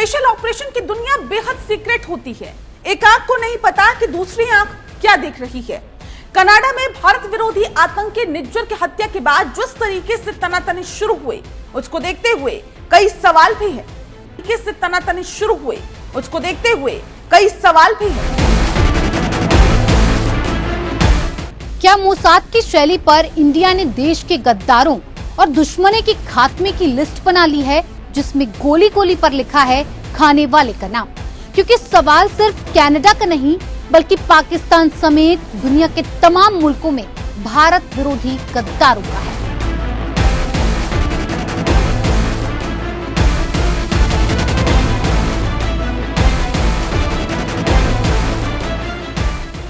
Special operation की दुनिया बेहद सीक्रेट होती है। एक आंख को नहीं पता कि दूसरी आंख क्या देख रही है। कनाडा में भारत विरोधी आतंकी निज्जर की हत्या के बाद जिस तरीके से तनातनी शुरू हुए, उसको देखते हुए कई सवाल भी हैं। से तनातनी शुरू हुए, उसको देखते हुए कई सवाल भी हैं। क्या मोसाद की शैली पर इंडिया ने देश के गद्दारों और दुश्मनों की खात्मे की लिस्ट बना ली है, जिसमें गोली गोली पर लिखा है खाने वाले का नाम? क्योंकि सवाल सिर्फ कनाडा का नहीं बल्कि पाकिस्तान समेत दुनिया के तमाम मुल्कों में भारत विरोधी गद्दारों का है।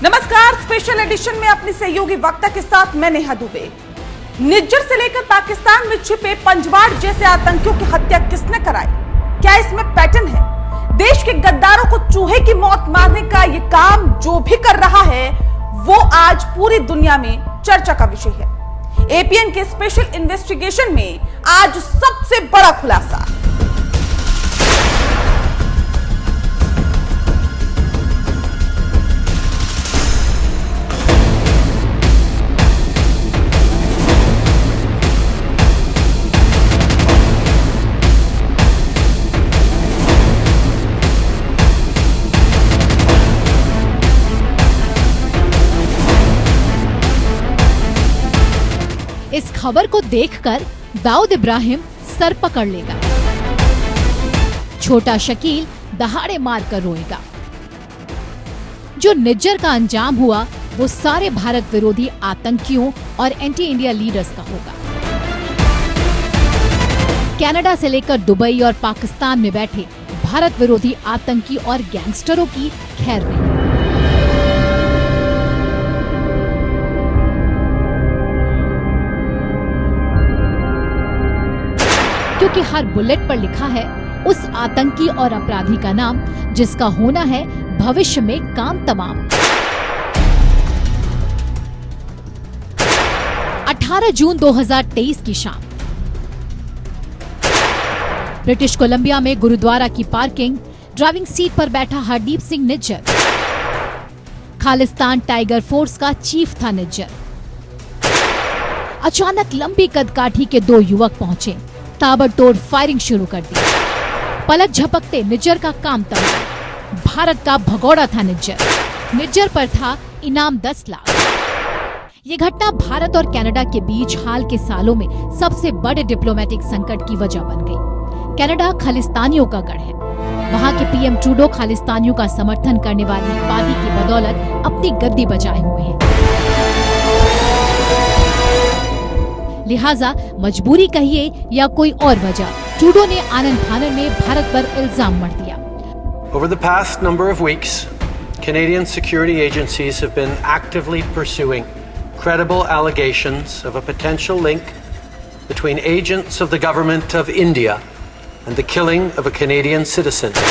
नमस्कार, स्पेशल एडिशन में अपनी सहयोगी वक्ता के साथ मैं नेहा दुबे। निज्जर से लेकर पाकिस्तान में छिपे पंजवाड़ जैसे आतंकियों की हत्या किसने कराई? क्या इसमें पैटर्न है? देश के गद्दारों को चूहे की मौत मारने का ये काम जो भी कर रहा है वो आज पूरी दुनिया में चर्चा का विषय है। एपीएन के स्पेशल इन्वेस्टिगेशन में आज सबसे बड़ा खुलासा। इस खबर को देखकर दाऊद इब्राहिम सर पकड़ लेगा, छोटा शकील दहाड़े मारकर रोएगा। जो निज्जर का अंजाम हुआ वो सारे भारत विरोधी आतंकियों और एंटी इंडिया लीडर्स का होगा। कनाडा से लेकर दुबई और पाकिस्तान में बैठे भारत विरोधी आतंकी और गैंगस्टरों की खैर नहीं। क्योंकि हर बुलेट पर लिखा है उस आतंकी और अपराधी का नाम जिसका होना है भविष्य में काम तमाम। 18 जून 2023 की शाम ब्रिटिश कोलंबिया में गुरुद्वारा की पार्किंग, ड्राइविंग सीट पर बैठा हरदीप सिंह निज्जर। खालिस्तान टाइगर फोर्स का चीफ था निज्जर। अचानक लंबी कदकाठी के दो युवक पहुंचे, ताबड़तोड़ फायरिंग शुरू कर दी। पलक झपकते निज्जर का काम तमाम। भारत का भगोड़ा था निज्जर पर था इनाम 10 लाख। ये घटना भारत और कनाडा के बीच हाल के सालों में सबसे बड़े डिप्लोमेटिक संकट की वजह बन गई। कनाडा खालिस्तानियों का गढ़ है। वहाँ के पीएम ट्रूडो खालिस्तानियों का समर्थन करने वाली पार्टी की बदौलत अपनी गद्दी बचाए हुए हैं। लिहाजा मजबूरी कहिए या कोई और वजह, ट्रूडो ने आनन फानन में भारत पर इल्जाम मढ़ दिया। Over the past number of weeks, Canadian security agencies have been actively pursuing credible allegations of a potential link between agents of the government of India and the killing of a Canadian citizen.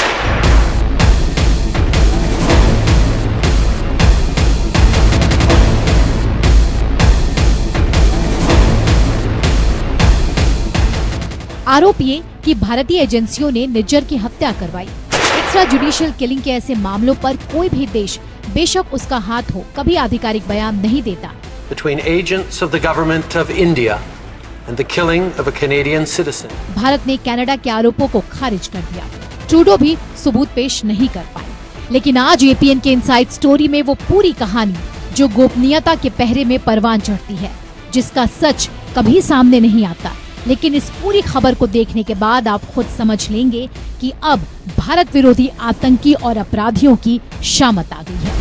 आरोप ये कि भारतीय एजेंसियों ने निज्जर की हत्या करवाई। Extra judicial killing के ऐसे मामलों पर कोई भी देश, बेशक उसका हाथ हो, कभी आधिकारिक बयान नहीं देता। Between agents of the government of India and the killing of a Canadian citizen. Bharat ने कनाडा के आरोपों को खारिज कर दिया। ट्रूडो भी सबूत पेश नहीं कर पाए। लेकिन आज एपीएन के इनसाइड स्टोरी में वो पूरी कहानी जो गोपनीयता के पहरे में परवान चढ़ती है, जिसका सच कभी सामने नहीं आता। लेकिन इस पूरी खबर को देखने के बाद आप खुद समझ लेंगे कि अब भारत विरोधी आतंकी और अपराधियों की शामत आ गई है।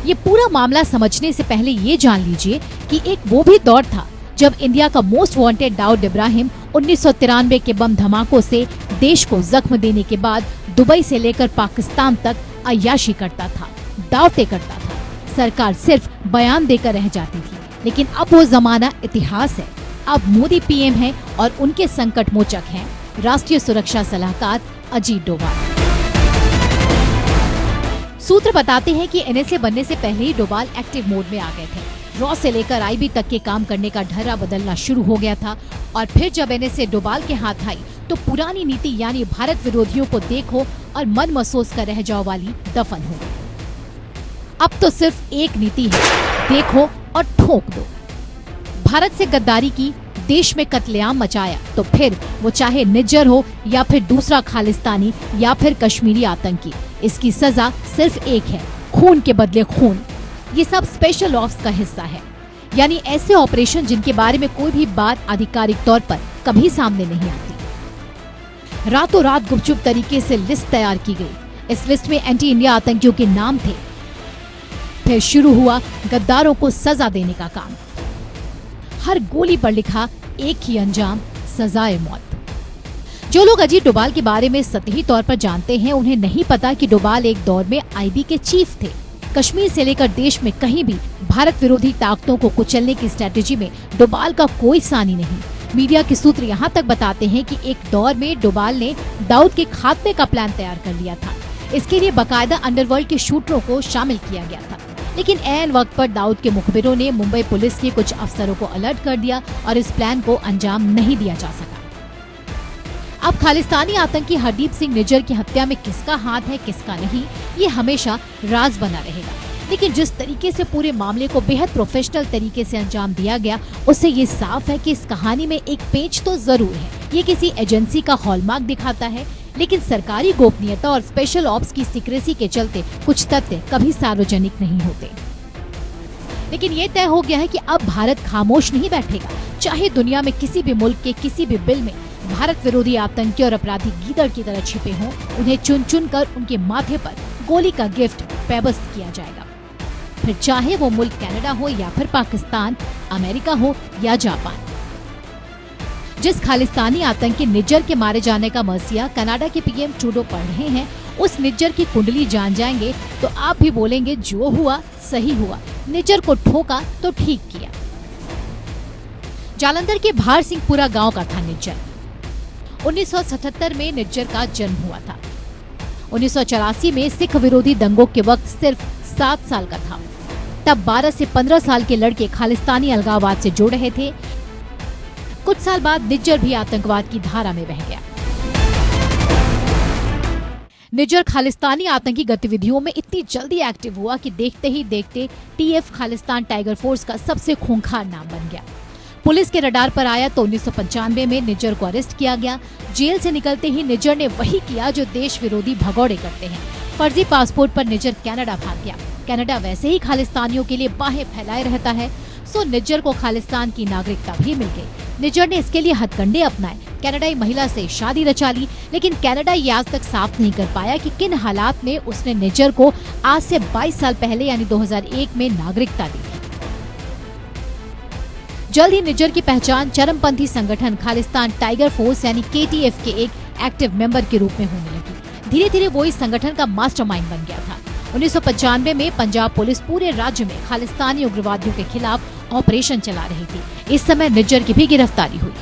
ये पूरा मामला समझने से पहले ये जान लीजिए कि एक वो भी दौर था जब इंडिया का मोस्ट वांटेड दाऊद इब्राहिम 1993 के बम धमाकों से देश को जख्म देने के बाद दुबई से लेकर पाकिस्तान तक अय्याशी करता था, दावतें करता था। सरकार सिर्फ बयान देकर रह जाती थी। लेकिन अब वो जमाना इतिहास है। अब मोदी पीएम हैं और उनके संकट मोचक हैं राष्ट्रीय सुरक्षा सलाहकार अजीत डोभाल। सूत्र बताते हैं कि एनएसए बनने से पहले ही डोभाल एक्टिव मोड में आ गए थे। रॉ से लेकर आईबी तक के काम करने का ढर्रा बदलना शुरू हो गया था। और फिर जब एनएसए डोभाल के हाथ आई तो पुरानी नीति यानी भारत विरोधियों को देखो और मन महसूस कर रह जाओ वाली दफन हो गई। अब तो सिर्फ एक नीति है, देखो और ठोक दो। भारत से गद्दारी की, देश में कत्लेआम मचाया, तो फिर वो चाहे निज्जर हो या फिर दूसरा खालिस्तानी या फिर कश्मीरी आतंकी, इसकी सजा सिर्फ एक है, खून के बदले खून। ये सब स्पेशल ऑप्स का हिस्सा है, यानी ऐसे ऑपरेशन जिनके बारे में कोई भी बात आधिकारिक तौर पर कभी सामने नहीं आती। रातों रात गुपचुप तरीके से लिस्ट तैयार की गई। इस लिस्ट में एंटी इंडिया आतंकियों के नाम थे। फिर शुरू हुआ गद्दारों को सजा देने का काम। हर गोली पर लिखा एक ही अंजाम, सजाए मौत। जो लोग अजीत डोभाल के बारे में सतही तौर पर जानते हैं, उन्हें नहीं पता कि डोभाल एक दौर में आईबी के चीफ थे। कश्मीर से लेकर देश में कहीं भी भारत विरोधी ताकतों को कुचलने की स्ट्रेटेजी में डोभाल का कोई सानी नहीं। मीडिया के सूत्र यहाँ तक बताते हैं कि एक दौर में डोभाल ने दाऊद के खात्मे का प्लान तैयार कर लिया था। इसके लिए बाकायदा अंडरवर्ल्ड के शूटरों को शामिल किया गया था, लेकिन ऐन वक्त पर दाऊद के मुखबिरों ने मुंबई पुलिस के कुछ अफसरों को अलर्ट कर दिया और इस प्लान को अंजाम नहीं दिया जा सका। अब खालिस्तानी आतंकी हरदीप सिंह निज्जर की हत्या में किसका हाथ है किसका नहीं, ये हमेशा राज बना रहेगा। लेकिन जिस तरीके से पूरे मामले को बेहद प्रोफेशनल तरीके से अंजाम दिया गया, उससे ये साफ है कि इस कहानी में एक पेच तो जरूर है। ये किसी एजेंसी का हॉलमार्क दिखाता है, लेकिन सरकारी गोपनीयता और स्पेशल ऑप्स की सीक्रेसी के चलते कुछ तथ्य कभी सार्वजनिक नहीं होते। लेकिन ये तय हो गया है कि अब भारत खामोश नहीं बैठेगा। चाहे दुनिया में किसी भी मुल्क के किसी भी बिल में भारत विरोधी आतंकी और अपराधी गीदड़ की तरह छिपे हों, उन्हें चुन चुन कर उनके माथे पर गोली का गिफ्ट पेबस्त किया जाएगा। फिर चाहे वो मुल्क कनाडा हो या फिर पाकिस्तान, अमेरिका हो या जापान। जिस खालिस्तानी आतंकी निज्जर के मारे जाने का मरसिया कनाडा के पीएम ट्रूडो पढ़ रहे हैं, उस निज्जर की कुंडली जान जाएंगे तो आप भी बोलेंगे जो हुआ सही हुआ, निज्जर को ठोका तो ठीक किया। जालंधर के भार सिंहपुरा गांव का था निज्जर। 1977 में निज्जर का जन्म हुआ था। 1984 में सिख विरोधी दंगों के वक्त सिर्फ 7 साल का था। तब 12 से 15 साल के लड़के खालिस्तानी अलगाववाद से जुड़ रहे थे। कुछ साल बाद निज्जर भी आतंकवाद की धारा में बह गया। निज्जर खालिस्तानी आतंकी गतिविधियों में इतनी जल्दी एक्टिव हुआ कि देखते ही देखते टीएफ खालिस्तान टाइगर फोर्स का सबसे खूंखार नाम बन गया। पुलिस के रडार पर आया तो 1995 में निज्जर को अरेस्ट किया गया। जेल से निकलते ही निज्जर ने वही किया जो देश विरोधी भगौड़े करते हैं। फर्जी पासपोर्ट पर निज्जर कनाडा भाग गया। कनाडा वैसे ही खालिस्तानियों के लिए बाहें फैलाए रहता है, सो निज्जर को खालिस्तान की नागरिकता भी मिल गई। निज्जर ने इसके लिए हथकंडे अपनाए, कनाडाई महिला से शादी रचा ली, लेकिन कनाडा ये आज तक साफ नहीं कर पाया कि किन हालात में उसने निज्जर को आज से 22 साल पहले यानी 2001 में नागरिकता दी। जल्द ही निज्जर की पहचान चरमपंथी संगठन खालिस्तान टाइगर फोर्स यानी केटीएफ के एक एक्टिव मेंबर के रूप में होने लगी। धीरे धीरे वो इस संगठन का मास्टरमाइंड बन गया था। 1995 में पंजाब पुलिस पूरे राज्य में खालिस्तानी उग्रवादियों के खिलाफ ऑपरेशन चला रही थी। इस समय निज्जर की भी गिरफ्तारी हुई।